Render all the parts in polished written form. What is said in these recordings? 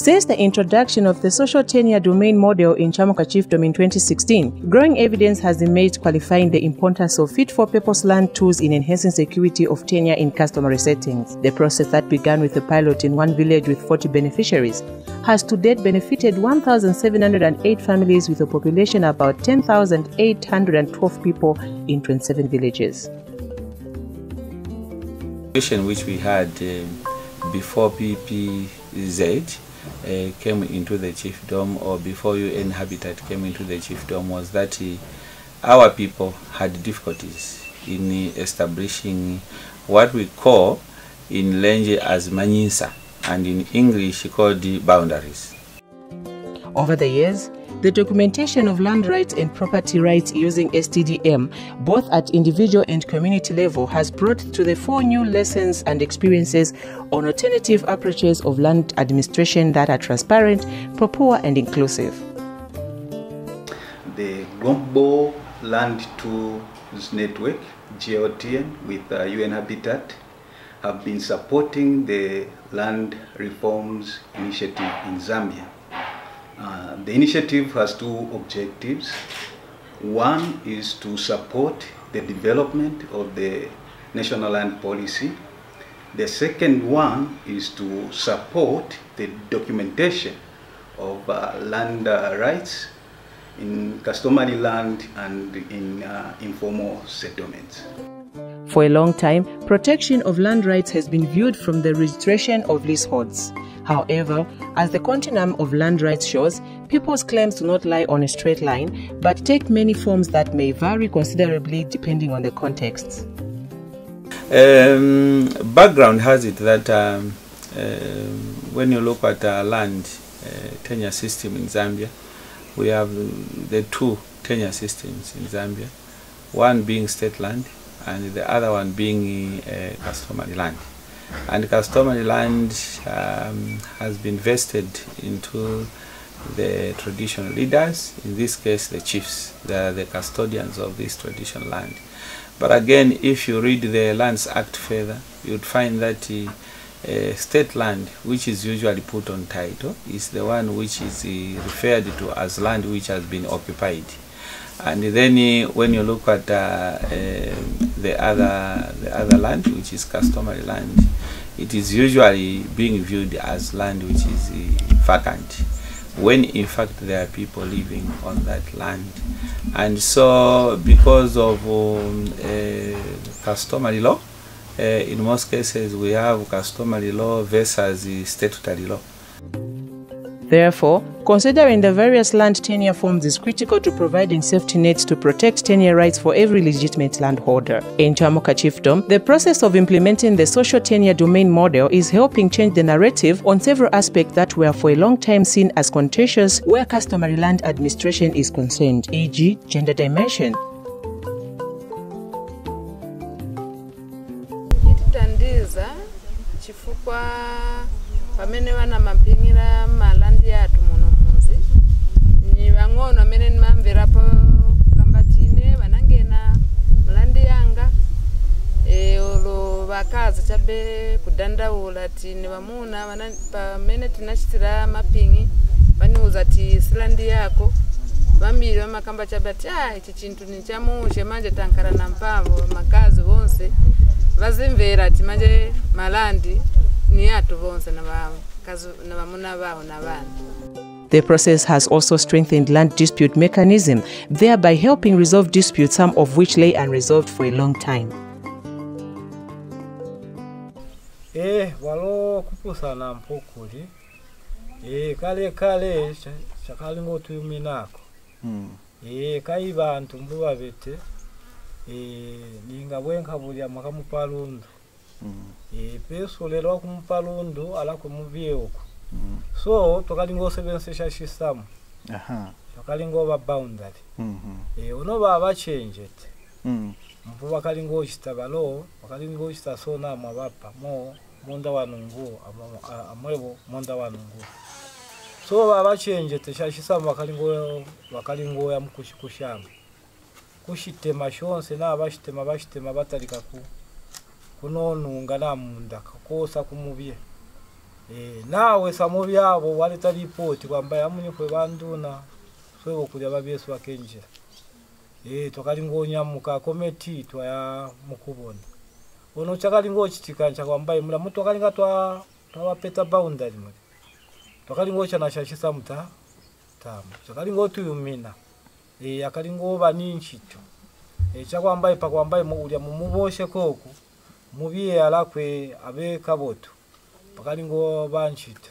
Since the introduction of the social tenure domain model in Chamuka chiefdom in 2016, growing evidence has emerged qualifying the importance of fit-for-purpose land tools in enhancing security of tenure in customary settings. The process that began with a pilot in one village with 40 beneficiaries has to date benefited 1,708 families with a population of about 10,812 people in 27 villages. The situation which we had before PPZ came into the chiefdom, or before UN Habitat came into the chiefdom, was that our people had difficulties in establishing what we call in Lenje as manyisa, and in English called the boundaries. Over the years, the documentation of land rights and property rights using STDM, both at individual and community level, has brought to the fore new lessons and experiences on alternative approaches of land administration that are transparent, proper, and inclusive. The Global Land Tools Network, GLTN, with UN Habitat, have been supporting the land reforms initiative in Zambia. The initiative has two objectives. One is to support the development of the national land policy. The second one is to support the documentation of land rights in customary land and in informal settlements. For a long time, protection of land rights has been viewed from the registration of leaseholds. However, as the continuum of land rights shows, people's claims do not lie on a straight line, but take many forms that may vary considerably depending on the context. Background has it that when you look at land tenure system in Zambia, we have the two tenure systems in Zambia, one being state land and the other one being customary land. And customary land has been vested into the traditional leaders, in this case the chiefs. They are the custodians of this traditional land. But again, if you read the Lands Act further, you'd find that state land, which is usually put on title, is the one which is referred to as land which has been occupied. And then when you look at the other land, which is customary land, it is usually being viewed as land which is vacant, when in fact there are people living on that land. And so because of customary law, in most cases we have customary law versus statutory law. Therefore, considering the various land tenure forms is critical to providing safety nets to protect tenure rights for every legitimate landholder. In Chamuka chiefdom, the process of implementing the social tenure domain model is helping change the narrative on several aspects that were for a long time seen as contentious where customary land administration is concerned, e.g., gender dimension. Pamene wana mapingira malandi yatu muno muzi ni wang'ono amene nimamverapo kambatine wanangena malandi yanga olo bakazi chabe kudandaula tini wamuna pamene tinachitira mapingi baniuza ti silandi yako bambiri wamakamba chabe ati ichi chintu ni chamushe manje tankara na mpamvu makazi bonse vazimvera ati manje malandi. The process has also strengthened land dispute mechanism, thereby helping resolve disputes, some of which lay unresolved for a long time. Walo kupusana mpokuli. Kale chakali ngotu yuminako. Kai bantu mbuba bete. Ninga bwenka bulya makamupalundu. Peso lero kumupalundu ala kumuvyeko. So tokalingo sebenzesha chisamu. Tokalingo ba boundary. Ono baba change it. Mpu bakalingo chitabalo, bakalingo chitasona mabapa monda wanungu amwebo monda wanungu. So baba change it chisamu bakalingo ya mkushikushamba. Kushitema shonse na bashitema batalika ku kunonunga namunda kakosa kumubye nawe samo byabo waleta report kwamba yamunye kwe banduna swebo kulya babyesu bakenjira twakali ngonyamuka kometi twaya mukubona ono chakali ngochitikanja kwamba mula mutu akali ngatwa twapeta boundary mwe twakali ngocha na shashisa muta tamo chakali ngotuyumina akali ngoba ninchito chakwamba ipakwamba mulya mumuboshe koko mubiye alakwe abeka boto pakali ngoba nchito.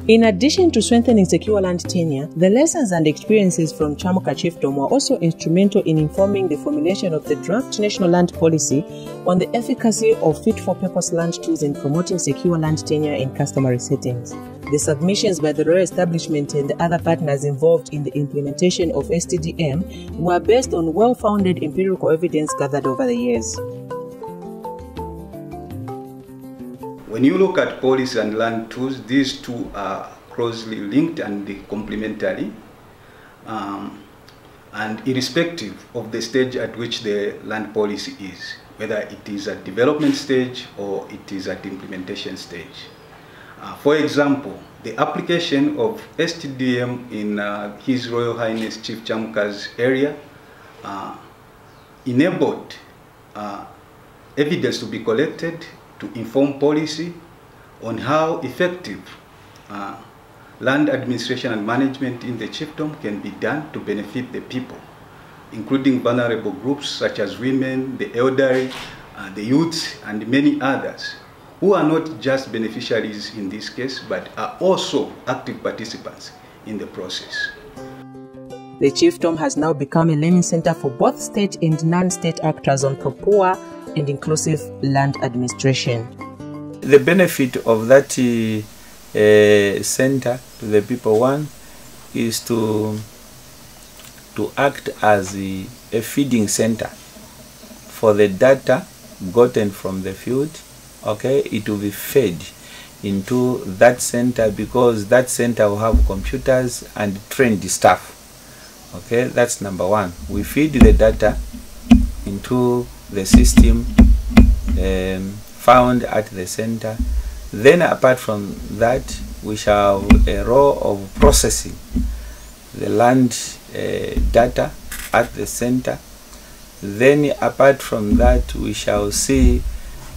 In addition to strengthening secure land tenure, the lessons and experiences from Chamuka chiefdom were also instrumental in informing the formulation of the draft national land policy on the efficacy of fit-for-purpose land tools in promoting secure land tenure in customary settings. The submissions by the royal establishment and the other partners involved in the implementation of STDM were based on well-founded empirical evidence gathered over the years. When you look at policy and land tools, these two are closely linked and complementary, and irrespective of the stage at which the land policy is, whether it is at development stage or it is at implementation stage. For example, the application of STDM in His Royal Highness Chief Chamuka's area enabled evidence to be collected to inform policy on how effective land administration and management in the chiefdom can be done to benefit the people, including vulnerable groups such as women, the elderly, the youths, and many others, who are not just beneficiaries in this case, but are also active participants in the process. The chiefdom has now become a learning center for both state and non-state actors on proper and inclusive land administration. The benefit of that center to the people, one, is to act as a feeding center for the data gotten from the field. Okay, it will be fed into that center because that center will have computers and trained staff. Okay, that's number one. We feed the data into the system found at the center. Then apart from that, we shall have a role of processing the land data at the center. Then apart from that, we shall see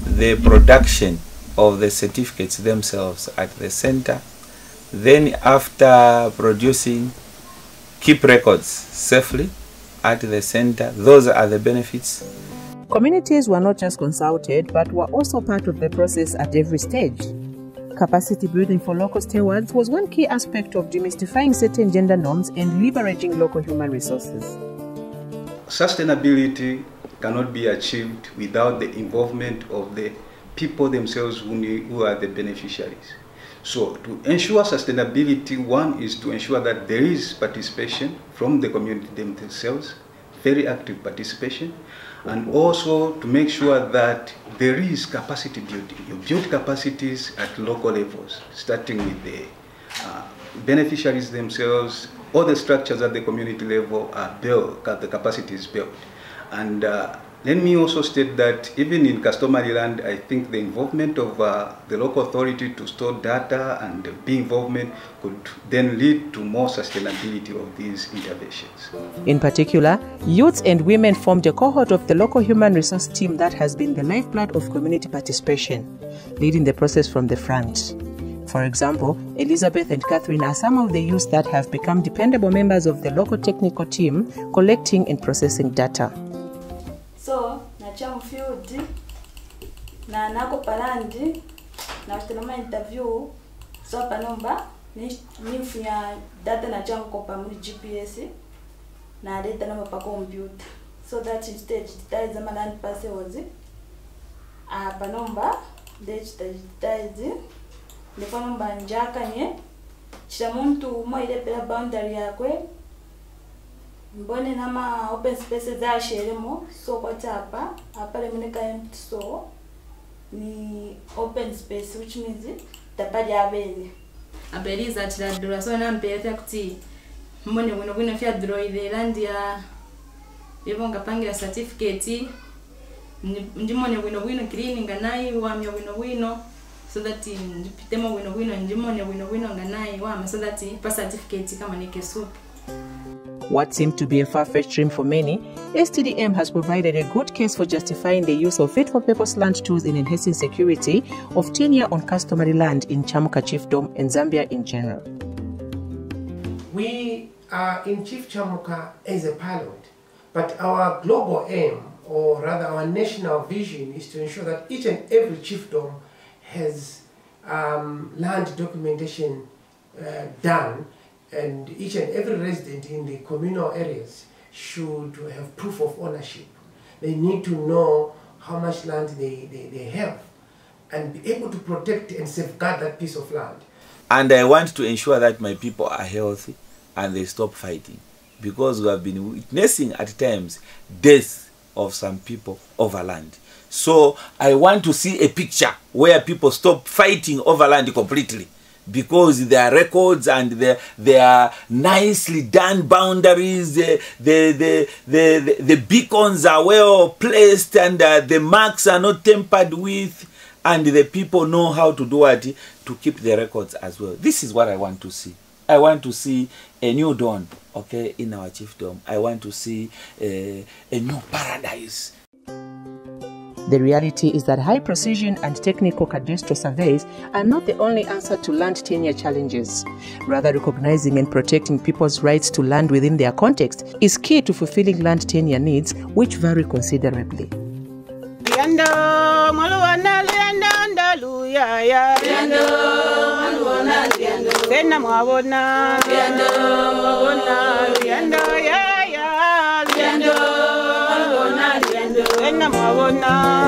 the production of the certificates themselves at the center. Then after producing, keep records safely at the center. Those are the benefits. Communities were not just consulted, but were also part of the process at every stage. Capacity building for local stewards was one key aspect of demystifying certain gender norms and leveraging local human resources. Sustainability cannot be achieved without the involvement of the people themselves who are the beneficiaries. So to ensure sustainability, one is to ensure that there is participation from the community themselves, very active participation, and also to make sure that there is capacity building. You build capacities at local levels, starting with the beneficiaries themselves. All the structures at the community level are built, the capacity is built. And let me also state that even in customary land, I think the involvement of the local authority to store data and be involvement could then lead to more sustainability of these interventions. In particular, youths and women formed a cohort of the local human resource team that has been the lifeblood of community participation, leading the process from the front. For example, Elizabeth and Catherine are some of the youths that have become dependable members of the local technical team, collecting and processing data. So, na chamu field, na nako palandi, na ustenoma interview, so panomba, nifunya data na chamu kopa muli GPS, na data nama pa computer. So that instead, digitize ama land passe wazi, panomba, digitize, ndipo nomba njaka nye, chisamuntu mo ile pela boundary yakwe, mbone nama open spaces za sheremo so kwa tapa apale muneka empty so ni open space, which means tapali abene abeliza tiradura so nampeleta kuti mbone wino fya droid land ya yebonga pange ya certificate ndimone wino cleaning nai wamya wino so that ndipitemo wino njimone wino nganai wama so that pa certificate kama nike soup. What seemed to be a far-fetched dream for many, STDM has provided a good case for justifying the use of fit-for-purpose land tools in enhancing security of tenure on customary land in Chamuka chiefdom and Zambia in general. We are in Chief Chamuka as a pilot, but our global aim, or rather our national vision, is to ensure that each and every chiefdom has land documentation done, and each and every resident in the communal areas should have proof of ownership. They need to know how much land they have and be able to protect and safeguard that piece of land. And I want to ensure that my people are healthy and they stop fighting, because we have been witnessing at times death of some people over land. So I want to see a picture where people stop fighting over land completely, because there are records and there are nicely done boundaries. The beacons are well placed, and the marks are not tampered with, and the people know how to do it to keep the records as well. This is what I want to see. I want to see a new dawn, okay, in our chiefdom. I want to see a new paradise. The reality is that high precision and technical cadastral surveys are not the only answer to land tenure challenges. Rather, recognizing and protecting people's rights to land within their context is key to fulfilling land tenure needs, which vary considerably. Enna mawona